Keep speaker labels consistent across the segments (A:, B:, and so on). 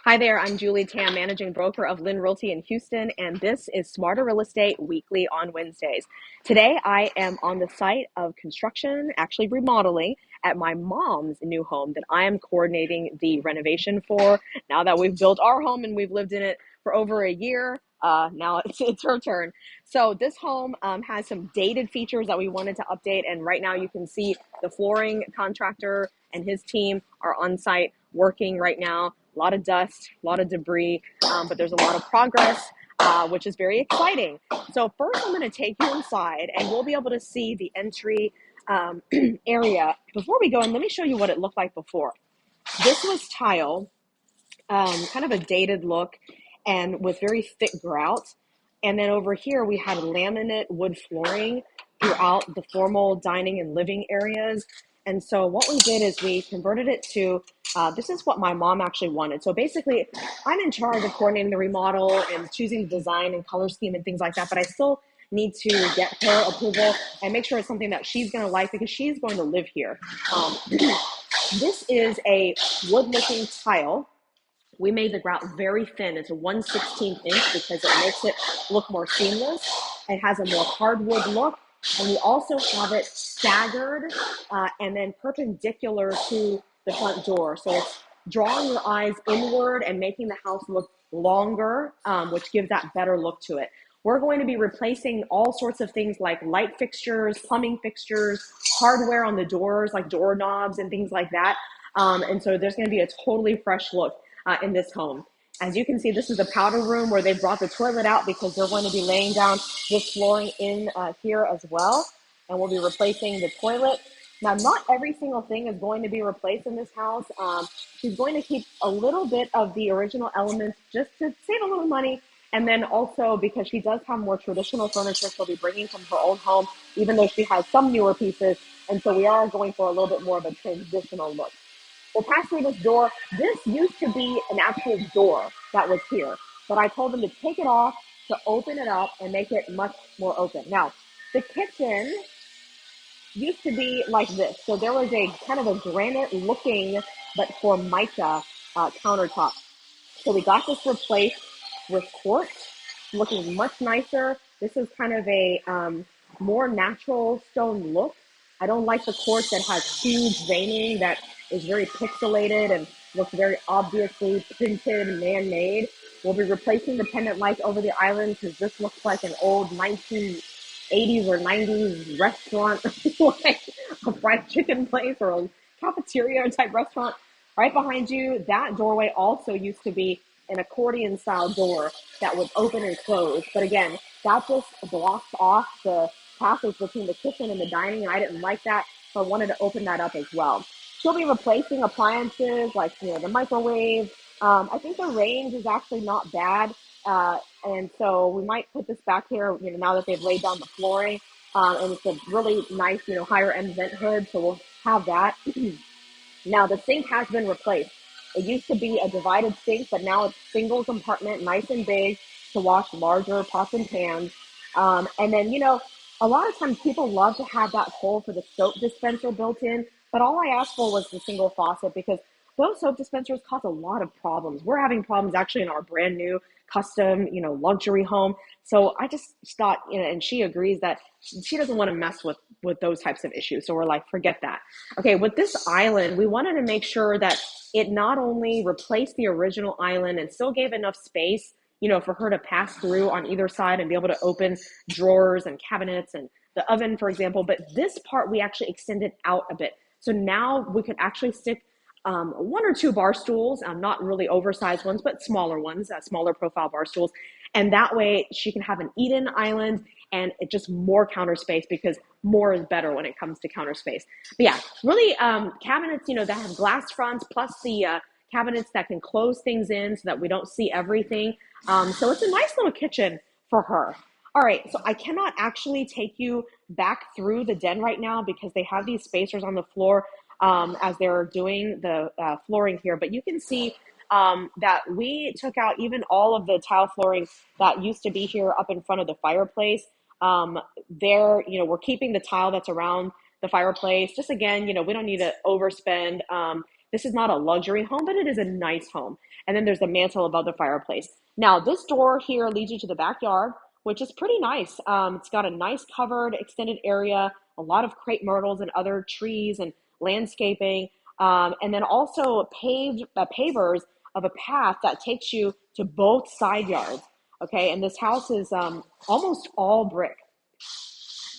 A: Hi there, I'm Julie Tam, managing broker of LYN Realty in Houston, and this is Smarter Real Estate Weekly on Wednesdays. Today, I am on the site of construction, actually remodeling, at my mom's new home that I am coordinating the renovation for. Now that we've built our home and we've lived in it for over a year, now it's her turn. So this home has some dated features that we wanted to update, and right now you can see the flooring contractor and his team are on site working right now. A lot of dust, a lot of debris, but there's a lot of progress, which is very exciting. So first I'm going to take you inside and we'll be able to see the entry area. Before we go in, let me show you what it looked like before. This was tile, kind of a dated look, and with very thick grout. And then over here we had laminate wood flooring throughout the formal dining and living areas. And so what we did is we converted it to, this is what my mom actually wanted. So basically, I'm in charge of coordinating the remodel and choosing the design and color scheme and things like that, but I still need to get her approval and make sure it's something that she's going to like because she's going to live here. This is a wood-looking tile. We made the grout very thin. It's a 1/16 inch because it makes it look more seamless. It has a more hardwood look. And we also have it staggered and then perpendicular to the front door. So it's drawing your eyes inward and making the house look longer, which gives that better look to it. We're going to be replacing all sorts of things like light fixtures, plumbing fixtures, hardware on the doors, like doorknobs and things like that. And so there's going to be a totally fresh look in this home. As you can see, this is the powder room where they brought the toilet out because they're going to be laying down this flooring in here as well. And we'll be replacing the toilet. Now, not every single thing is going to be replaced in this house. She's going to keep a little bit of the original elements just to save a little money. And then also because she does have more traditional furniture she'll be bringing from her own home, even though she has some newer pieces. And so we are going for a little bit more of a transitional look. We'll pass through this door. This used to be an actual door that was here, but I told them to take it off to open it up and make it much more open. Now, the kitchen used to be like this. So there was a kind of a granite looking, but Formica countertop. So we got this replaced with quartz, looking much nicer. This is kind of a more natural stone look. I don't like the quartz that has huge veining that is very pixelated and looks very obviously printed and man-made. We'll be replacing the pendant lights over the island because this looks like an old 1980s or 90s restaurant, like a fried chicken place or a cafeteria type restaurant. Right behind you, that doorway also used to be an accordion style door that would open and close. But again, that just blocks off the passage between the kitchen and the dining, and I didn't like that, so I wanted to open that up as well. She'll be replacing appliances like the microwave. I think the range is actually not bad, and so we might put this back here. Now that they've laid down the flooring, and it's a really nice higher end vent hood, so we'll have that. Now the sink has been replaced. It used to be a divided sink, but now it's single compartment, nice and big to wash larger pots and pans. And then, a lot of times people love to have that hole for the soap dispenser built in, but all I asked for was the single faucet because those soap dispensers cause a lot of problems. We're having problems actually in our brand new custom, luxury home. So I just thought, and she agrees that she doesn't want to mess with those types of issues. So we're like, forget that. Okay, with this island, we wanted to make sure that it not only replaced the original island and still gave enough space, for her to pass through on either side and be able to open drawers and cabinets and the oven, for example. But this part we actually extended out a bit. So now we could actually stick one or two bar stools, not really oversized ones, but smaller ones, smaller profile bar stools. And that way she can have an eat-in island and it just more counter space because more is better when it comes to counter space. But yeah, really cabinets, that have glass fronts plus the cabinets that can close things in so that we don't see everything. So it's a nice little kitchen for her. All right, so I cannot actually take you back through the den right now because they have these spacers on the floor as they're doing the flooring here. But you can see that we took out even all of the tile flooring that used to be here up in front of the fireplace. We're keeping the tile that's around the fireplace. Just again, we don't need to overspend. This is not a luxury home, but it is a nice home. And then there's the mantle above the fireplace. Now, this door here leads you to the backyard, which is pretty nice. It's got a nice covered extended area, a lot of crepe myrtles and other trees and landscaping, and then also pavers of a path that takes you to both side yards. Okay, and this house is almost all brick.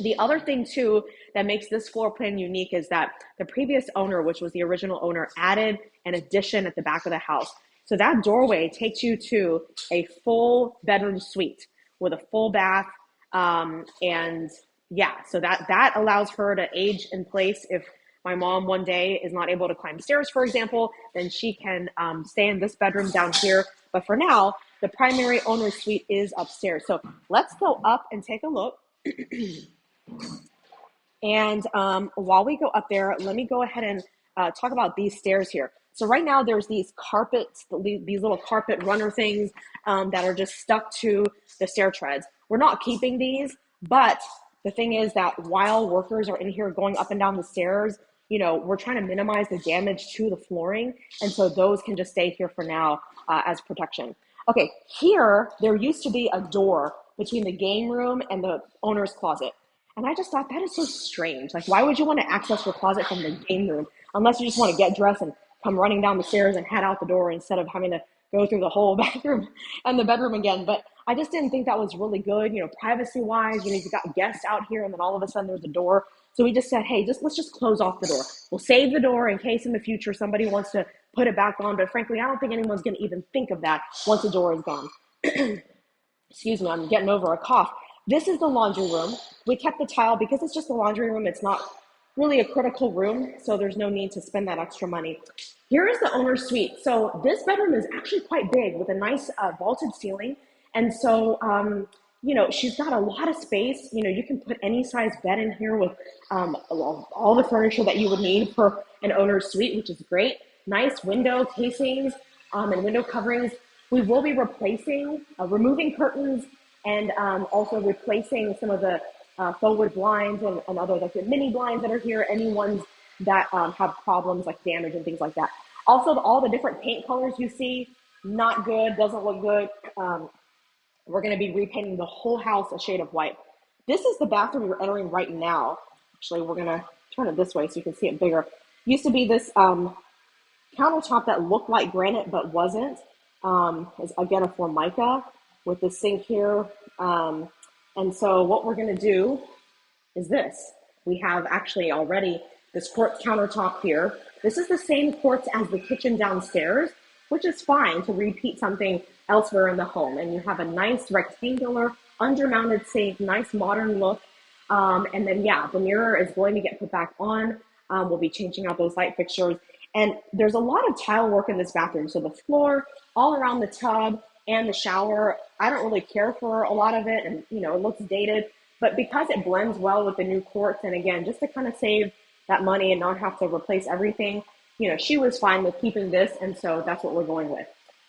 A: The other thing too that makes this floor plan unique is that the previous owner, which was the original owner, added an addition at the back of the house. So that doorway takes you to a full bedroom suite with a full bath. And yeah, so that allows her to age in place. If my mom one day is not able to climb stairs, for example, then she can stay in this bedroom down here. But for now, the primary owner's suite is upstairs. So let's go up and take a look. And while we go up there, let me go ahead and talk about these stairs here. So right now there's these carpets, these little carpet runner things that are just stuck to the stair treads. We're not keeping these, but the thing is that while workers are in here going up and down the stairs, you know, we're trying to minimize the damage to the flooring. And so those can just stay here for now as protection. Okay, here, there used to be a door between the game room and the owner's closet. And I just thought that is so strange. Like, why would you want to access your closet from the game room unless you just want to get dressed and come running down the stairs and head out the door instead of having to go through the whole bathroom and the bedroom again. But I just didn't think that was really good, you know, privacy wise. You know, you got guests out here and then all of a sudden there's a door. So we just said, hey, let's just close off the door. We'll save the door in case in the future somebody wants to put it back on. But frankly, I don't think anyone's going to even think of that once the door is gone. Excuse me, I'm getting over a cough. This is the laundry room. We kept the tile because it's just the laundry room. It's not really a critical room, so there's no need to spend that extra money. Here is the owner's suite. So this bedroom is actually quite big with a nice vaulted ceiling. And so, you know, she's got a lot of space. You know, you can put any size bed in here with all the furniture that you would need for an owner's suite, which is great. Nice window casings and window coverings. We will be replacing, removing curtains, and also replacing some of the forward blinds and other like the mini blinds that are here, any ones that have problems like damage and things like that. Also, all the different paint colors you see, not good, doesn't look good. We're going to be repainting the whole house a shade of white. This is the bathroom you're entering right now. Actually, we're going to turn it this way so you can see it bigger. Used to be this countertop that looked like granite but wasn't. Is again a Formica with the sink here. And so what we're going to do is this. We have actually already this quartz countertop here. This is the same quartz as the kitchen downstairs, which is fine to repeat something elsewhere in the home. And you have a nice rectangular under-mounted sink, nice modern look. And then, yeah, the mirror is going to get put back on. We'll be changing out those light fixtures. And there's a lot of tile work in this bathroom. So the floor, all around the tub, and the shower, I don't really care for a lot of it, and you know, it looks dated, but because it blends well with the new quartz, and again, just to kind of save that money and not have to replace everything, you know, she was fine with keeping this, and so that's what we're going with.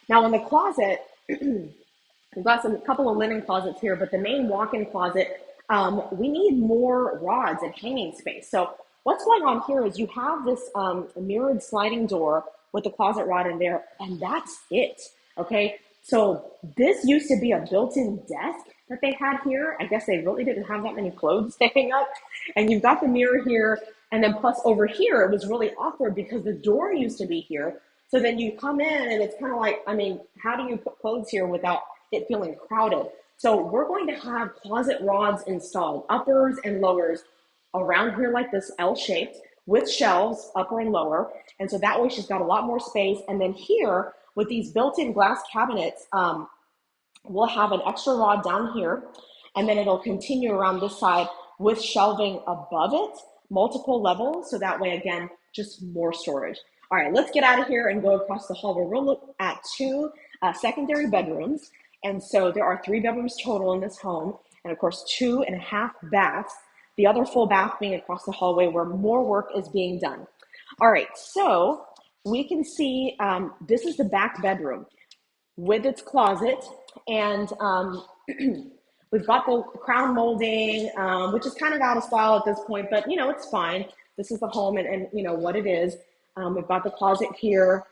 A: Now in the closet, we've got a couple of linen closets here, but the main walk-in closet, we need more rods and hanging space. So what's going on here is you have this mirrored sliding door with the closet rod in there, and that's it, okay? So this used to be a built-in desk that they had here. I guess they really didn't have that many clothes to hang up. And you've got the mirror here. And then plus over here, it was really awkward because the door used to be here. So then you come in and it's kind of like, I mean, how do you put clothes here without it feeling crowded? So we're going to have closet rods installed, uppers and lowers around here like this L-shaped with shelves, upper and lower. And so that way she's got a lot more space. And then here, with these built-in glass cabinets, we'll have an extra rod down here, and then it'll continue around this side with shelving above it, multiple levels, so that way, again, just more storage. All right, let's get out of here and go across the hall. We'll look at two secondary bedrooms, and so there are 3 bedrooms total in this home, and of course, 2.5 baths, the other full bath being across the hallway where more work is being done. All right, so we can see this is the back bedroom with its closet, and we've got the crown molding, which is kind of out of style at this point, but you know, it's fine. This is the home and you know what it is. We've got the closet here,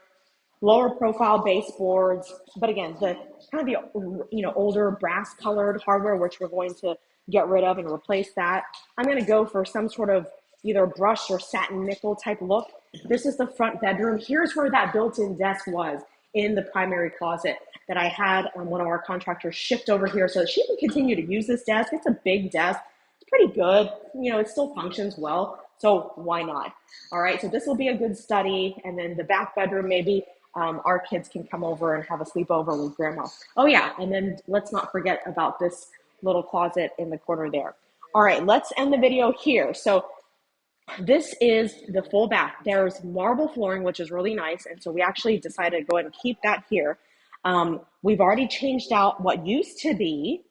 A: lower profile baseboards, but again, the kind of the older brass colored hardware, which we're going to get rid of and replace that. I'm going to go for some sort of either brush or satin nickel type look. This is the front bedroom. Here's where that built-in desk was in the primary closet that I had one of our contractors shift over here so that she can continue to use this desk. It's a big desk. It's pretty good. It still functions well. So why not? All right. So this will be a good study. And then the back bedroom, maybe our kids can come over and have a sleepover with grandma. Oh yeah. And then let's not forget about this little closet in the corner there. All right. Let's end the video here. So this is the full bath. There's marble flooring, which is really nice. And so we actually decided to go ahead and keep that here. We've already changed out what used to be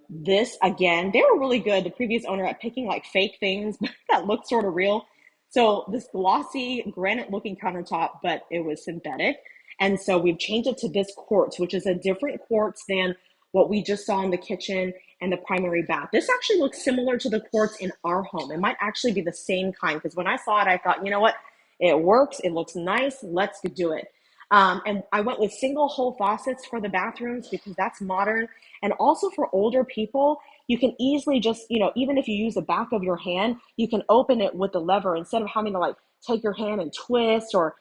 A: this. Again, they were really good, the previous owner, at picking like fake things that looked sort of real. So this glossy granite looking countertop, but it was synthetic. And so we've changed it to this quartz, which is a different quartz than what we just saw in the kitchen and the primary bath. This actually looks similar to the quartz in our home. It might actually be the same kind, because when I saw it, I thought, you know what? It works. It looks nice. Let's do it. And I went with single hole faucets for the bathrooms because that's modern. And also for older people, you can easily just, even if you use the back of your hand, you can open it with the lever instead of having to like take your hand and twist or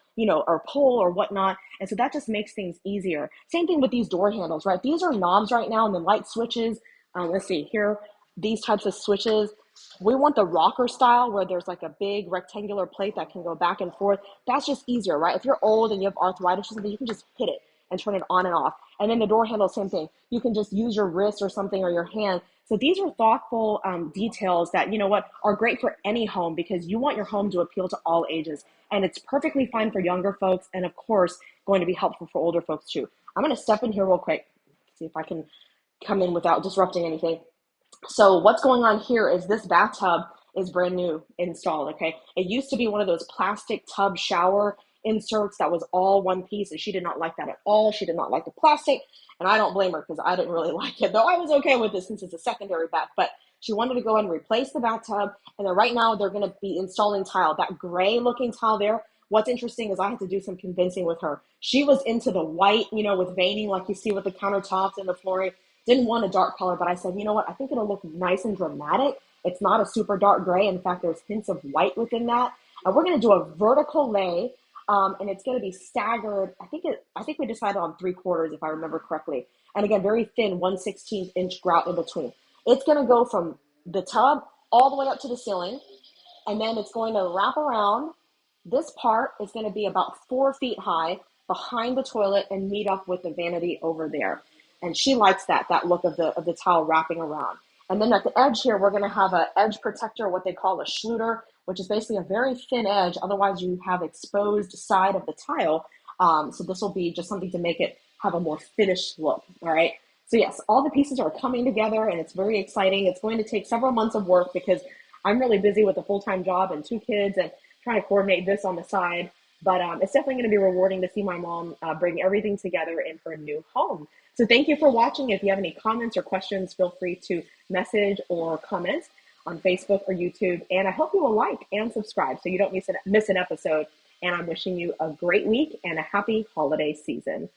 A: pull or whatnot. And so that just makes things easier. Same thing with these door handles, right? These are knobs right now and the light switches. Let's see here, these types of switches. We want the rocker style where there's like a big rectangular plate that can go back and forth. That's just easier, right? If you're old and you have arthritis or something, you can just hit it and turn it on and off. And then the door handle, same thing. You can just use your wrist or something or your hand. So these are thoughtful details that, are great for any home, because you want your home to appeal to all ages. And it's perfectly fine for younger folks, and of course, going to be helpful for older folks too. I'm going to step in here real quick, see if I can come in without disrupting anything. So what's going on here is this bathtub is brand new installed, okay? It used to be one of those plastic tub shower inserts that was all one piece, and she did not like that at all. She did not like the plastic, and I don't blame her because I didn't really like it, though I was okay with this since it's a secondary bath. But she wanted to go ahead and replace the bathtub, and then right now they're going to be installing tile. That gray looking tile there, what's interesting is I had to do some convincing with her. She was into the white, with veining like you see with the countertops and the flooring. Didn't want a dark color, but I said, you know what? I think it'll look nice and dramatic. It's not a super dark gray. In fact, there's hints of white within that. And we're going to do a vertical lay, and it's going to be staggered. I think we decided on 3/4, if I remember correctly. And again, very thin, 1/16 inch grout in between. It's going to go from the tub all the way up to the ceiling, and then it's going to wrap around. This part is going to be about 4 feet high behind the toilet and meet up with the vanity over there. And she likes that look of the towel wrapping around. And then at the edge here, we're going to have an edge protector, what they call a Schluter, which is basically a very thin edge. Otherwise, you have exposed side of the tile. So this will be just something to make it have a more finished look. All right. So yes, all the pieces are coming together, and it's very exciting. It's going to take several months of work because I'm really busy with a full-time job and 2 kids and trying to coordinate this on the side. But it's definitely going to be rewarding to see my mom bring everything together in her new home. So thank you for watching. If you have any comments or questions, feel free to message or comment on Facebook or YouTube. And I hope you will like and subscribe so you don't miss an episode. And I'm wishing you a great week and a happy holiday season.